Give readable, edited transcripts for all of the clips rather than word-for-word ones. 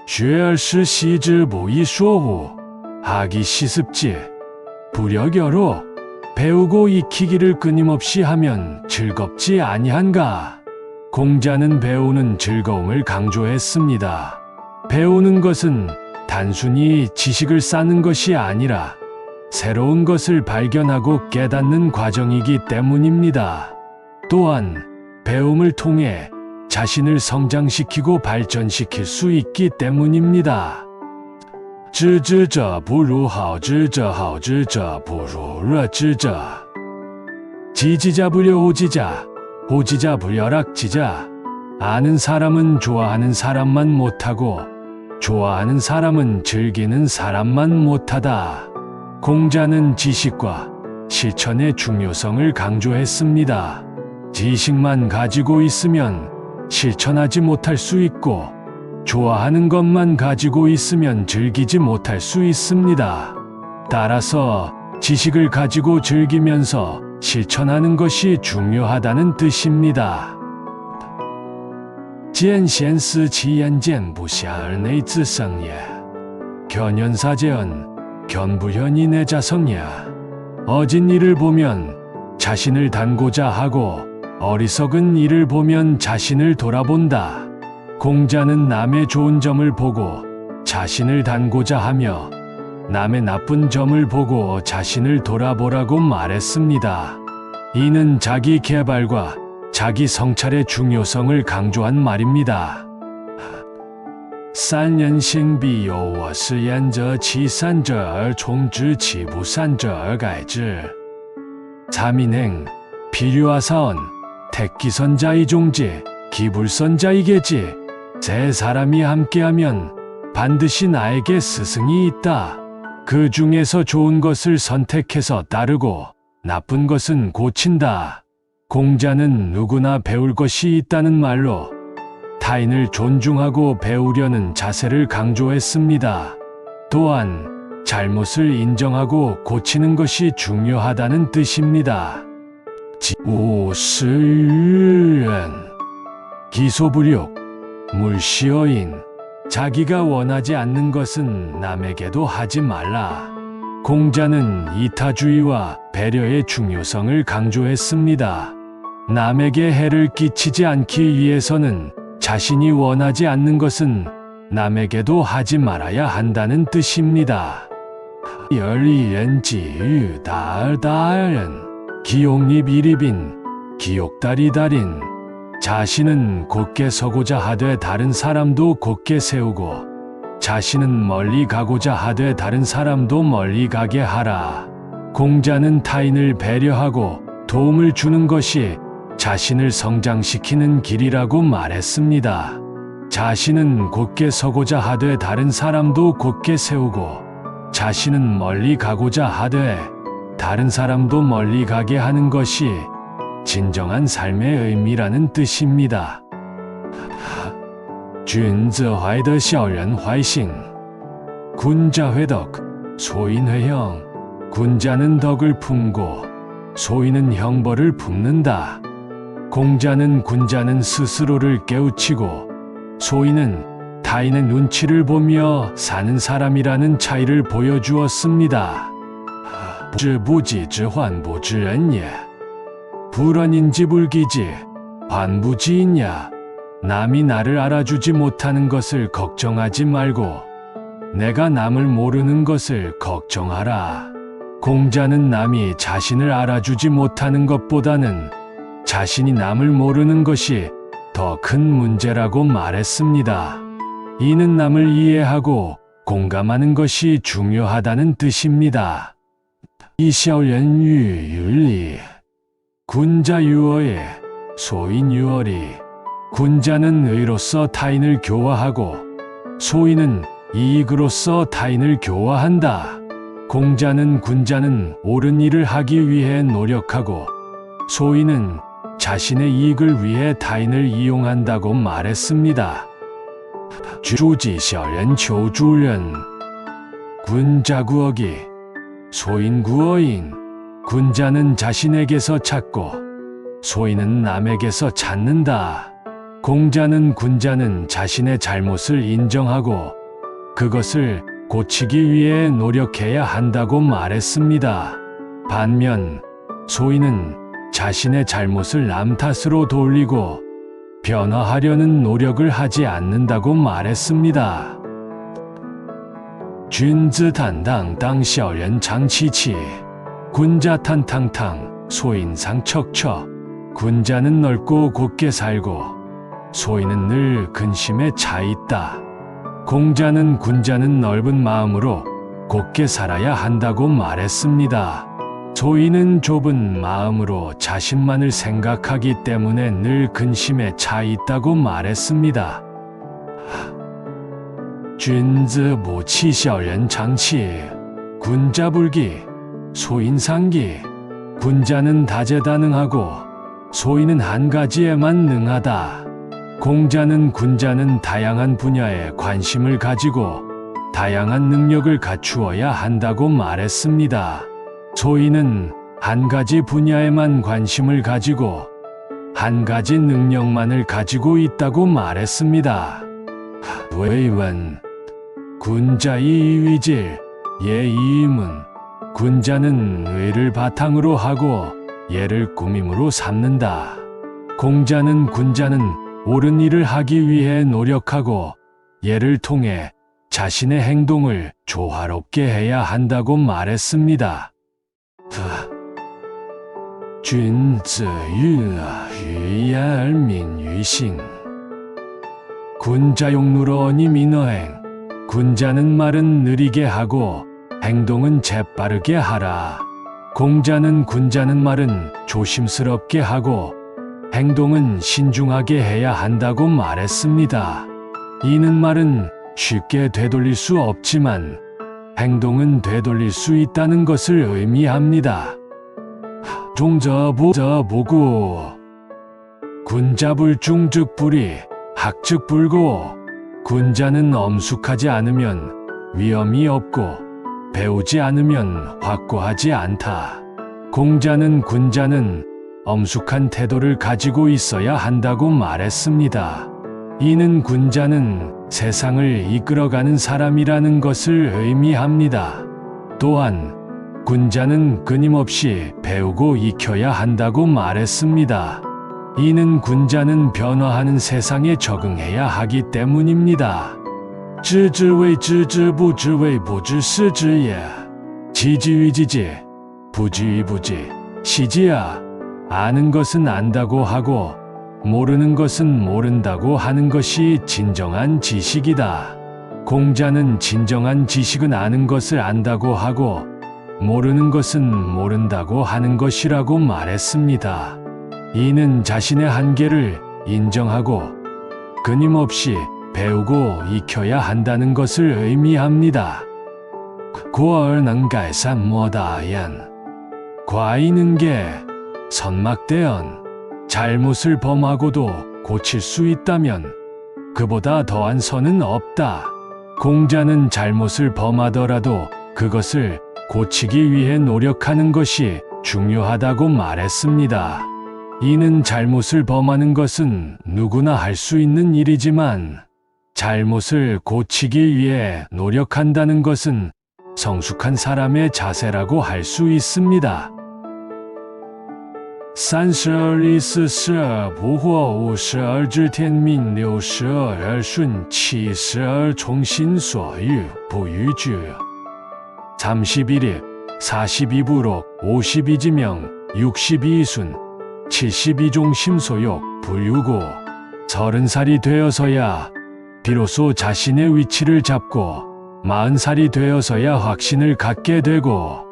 学而时习之，不亦说乎？ 하기 시습지. 불여겨로. 배우고 익히기를 끊임없이 하면 즐겁지 아니한가? 공자는 배우는 즐거움을 강조했습니다. 배우는 것은 단순히 지식을 쌓는 것이 아니라 새로운 것을 발견하고 깨닫는 과정이기 때문입니다. 또한 배움을 통해 자신을 성장시키고 발전시킬 수 있기 때문입니다. 知之者不如好之者，好之者不如乐之者。 지지자 부려 호지자, 호지자 부려 락지자. 아는 사람은 좋아하는 사람만 못하고 좋아하는 사람은 즐기는 사람만 못하다. 공자는 지식과 실천의 중요성을 강조했습니다. 지식만 가지고 있으면 실천하지 못할 수 있고 좋아하는 것만 가지고 있으면 즐기지 못할 수 있습니다. 따라서 지식을 가지고 즐기면서 실천하는 것이 중요하다는 뜻입니다. 见贤思齐焉见不暇而内自省也. 견연사제언, 견부현이 내 자성이야. 어진 일을 보면 자신을 단고자 하고 어리석은 일을 보면 자신을 돌아본다. 공자는 남의 좋은 점을 보고 자신을 단고자 하며 남의 나쁜 점을 보고 자신을 돌아보라고 말했습니다. 이는 자기 개발과 자기 성찰의 중요성을 강조한 말입니다. 三人行必有我师焉者其善者而从之其不善者而改之. 3인행, 비류하사언, 택기선자이종지, 기불선자이계지. 세 사람이 함께하면 반드시 나에게 스승이 있다. 그 중에서 좋은 것을 선택해서 따르고 나쁜 것은 고친다. 공자는 누구나 배울 것이 있다는 말로 타인을 존중하고 배우려는 자세를 강조했습니다. 또한 잘못을 인정하고 고치는 것이 중요하다는 뜻입니다. 우스유엔 기소불욕 물시어인. 자기가 원하지 않는 것은 남에게도 하지 말라. 공자는 이타주의와 배려의 중요성을 강조했습니다. 남에게 해를 끼치지 않기 위해서는 자신이 원하지 않는 것은 남에게도 하지 말아야 한다는 뜻입니다. 열리엔지유 다얼다얼은 기옥립이립인 기옥다리달인. 자신은 곧게 서고자 하되 다른 사람도 곧게 세우고 자신은 멀리 가고자 하되 다른 사람도 멀리 가게 하라. 공자는 타인을 배려하고 도움을 주는 것이 자신을 성장시키는 길이라고 말했습니다. 자신은 곧게 서고자 하되 다른 사람도 곧게 세우고 자신은 멀리 가고자 하되 다른 사람도 멀리 가게 하는 것이 진정한 삶의 의미라는 뜻입니다. 君子怀德，小人怀信. 군자회덕, 소인회형. 군자는 덕을 품고 소인은 형벌을 품는다. 공자는 군자는 스스로를 깨우치고 소인은 타인의 눈치를 보며 사는 사람이라는 차이를 보여주었습니다. 知不己之患不知人也. 불안인지불기지, 환부지인야. 남이 나를 알아주지 못하는 것을 걱정하지 말고 내가 남을 모르는 것을 걱정하라. 공자는 남이 자신을 알아주지 못하는 것보다는 자신이 남을 모르는 것이 더 큰 문제라고 말했습니다. 이는 남을 이해하고 공감하는 것이 중요하다는 뜻입니다. 이샤오연유율리. 군자유어에 소인유어리. 군자는 의로서 타인을 교화하고 소인은 이익으로서 타인을 교화한다. 공자는 군자는 옳은 일을 하기 위해 노력하고 소인은 자신의 이익을 위해 타인을 이용한다고 말했습니다. 주지셔ren求助人. 군자구어기, 소인구어인. 군자는 자신에게서 찾고 소인은 남에게서 찾는다. 공자는 군자는 자신의 잘못을 인정하고 그것을 고치기 위해 노력해야 한다고 말했습니다. 반면 소인은 자신의 잘못을 남 탓으로 돌리고 변화하려는 노력을 하지 않는다고 말했습니다. 君子坦荡荡，小人长戚戚。 군자 탄탕탕, 소인상 척척. 군자는 넓고 곧게 살고 소인은 늘 근심에 차 있다. 공자는 군자는 넓은 마음으로 곧게 살아야 한다고 말했습니다. 소인은 좁은 마음으로 자신만을 생각하기 때문에 늘 근심에 차 있다고 말했습니다. 君子不欺小人长戚. 군자불기, 소인상기. 군자는 다재다능하고 소인은 한 가지에만 능하다. 공자는 군자는 다양한 분야에 관심을 가지고 다양한 능력을 갖추어야 한다고 말했습니다. 소인은 한 가지 분야에만 관심을 가지고 한 가지 능력만을 가지고 있다고 말했습니다. 외문 군자의 위질, 예의문. 군자는 의를 바탕으로 하고 예를 꾸밈으로 삼는다. 공자는 군자는 옳은 일을 하기 위해 노력하고 예를 통해 자신의 행동을 조화롭게 해야 한다고 말했습니다. 君子喻言而敏于行. 군자용루러니 민어행. 군자는 말은 느리게 하고 행동은 재빠르게 하라. 공자는 군자는 말은 조심스럽게 하고 행동은 신중하게 해야 한다고 말했습니다. 이는 말은 쉽게 되돌릴 수 없지만 행동은 되돌릴 수 있다는 것을 의미합니다. 종저보구 군자불중즉불이 학즉불고. 군자는 엄숙하지 않으면 위험이 없고 배우지 않으면 확고하지 않다. 공자는 군자는 엄숙한 태도를 가지고 있어야 한다고 말했습니다. 이는 군자는 세상을 이끌어가는 사람이라는 것을 의미합니다. 또한 군자는 끊임없이 배우고 익혀야 한다고 말했습니다. 이는 군자는 변화하는 세상에 적응해야 하기 때문입니다. 知之谓知之，不知谓不知，是知也。 지지위지지, 부지위부지, 시지야. 아는 것은 안다고 하고 모르는 것은 모른다고 하는 것이 진정한 지식이다. 공자는 진정한 지식은 아는 것을 안다고 하고 모르는 것은 모른다고 하는 것이라고 말했습니다. 이는 자신의 한계를 인정하고 끊임없이 배우고 익혀야 한다는 것을 의미합니다. 过而能改善莫大焉. 과인은 게 선막대언. 잘못을 범하고도 고칠 수 있다면 그보다 더한 선은 없다. 공자는 잘못을 범하더라도 그것을 고치기 위해 노력하는 것이 중요하다고 말했습니다. 이는 잘못을 범하는 것은 누구나 할 수 있는 일이지만 잘못을 고치기 위해 노력한다는 것은 성숙한 사람의 자세라고 할 수 있습니다. 32立42不惑52知天命62而顺72从心所欲不逾矩 31일 42부록 52지명 62순 72종 심소욕 불유고. 30살이 되어서야 비로소 자신의 위치를 잡고 40살이 되어서야 확신을 갖게 되고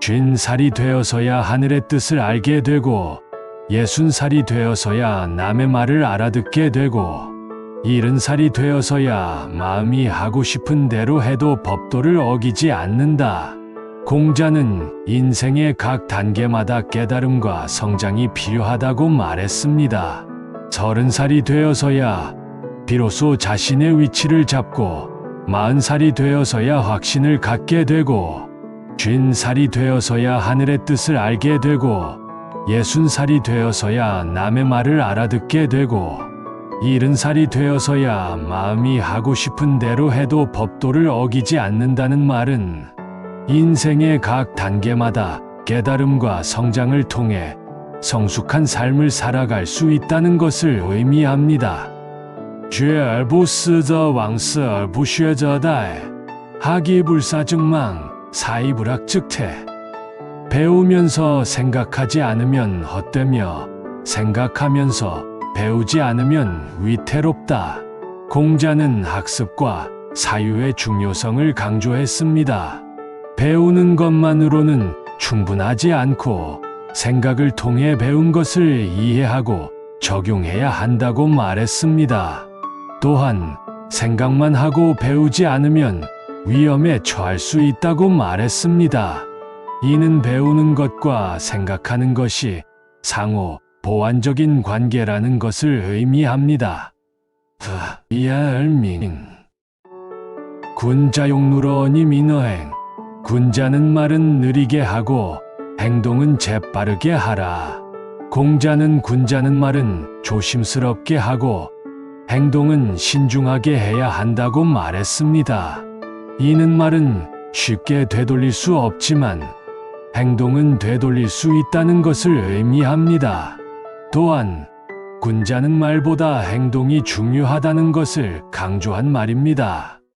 50살이 되어서야 하늘의 뜻을 알게 되고 60살이 되어서야 남의 말을 알아듣게 되고 70살이 되어서야 마음이 하고 싶은 대로 해도 법도를 어기지 않는다. 공자는 인생의 각 단계마다 깨달음과 성장이 필요하다고 말했습니다. 30살이 되어서야 비로소 자신의 위치를 잡고 40살이 되어서야 확신을 갖게 되고 50살이 되어서야 하늘의 뜻을 알게 되고 60살이 되어서야 남의 말을 알아듣게 되고 70살이 되어서야 마음이 하고 싶은 대로 해도 법도를 어기지 않는다는 말은 인생의 각 단계마다 깨달음과 성장을 통해 성숙한 삶을 살아갈 수 있다는 것을 의미합니다. 学而不思则罔思而不学则殆. 하기불사증망 사이불학즉퇴. 배우면서 생각하지 않으면 헛되며 생각하면서 배우지 않으면 위태롭다. 공자는 학습과 사유의 중요성을 강조했습니다. 배우는 것만으로는 충분하지 않고 생각을 통해 배운 것을 이해하고 적용해야 한다고 말했습니다. 또한 생각만 하고 배우지 않으면 위험에 처할 수 있다고 말했습니다. 이는 배우는 것과 생각하는 것이 상호 보완적인 관계라는 것을 의미합니다. 이하얼밍 군자용누러니 민어행. 군자는 말은 느리게 하고 행동은 재빠르게 하라. 공자는 군자는 말은 조심스럽게 하고 행동은 신중하게 해야 한다고 말했습니다. 이는 말은 쉽게 되돌릴 수 없지만 행동은 되돌릴 수 있다는 것을 의미합니다. 또한 군자는 말보다 행동이 중요하다는 것을 강조한 말입니다.